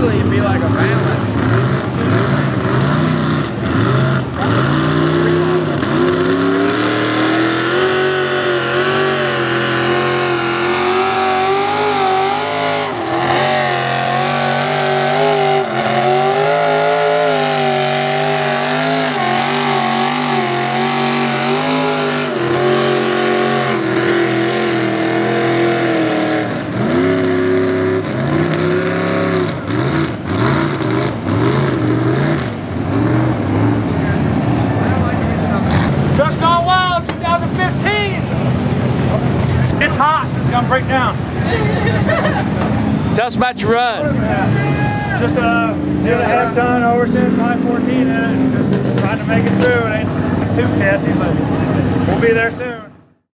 Usually it'd be like a balance. It's hot. It's gonna break down. Tell us about your run. Just a 2.5 ton Oversins 514 in it. Just trying to make it through. It ain't too chassis, but we'll be there soon.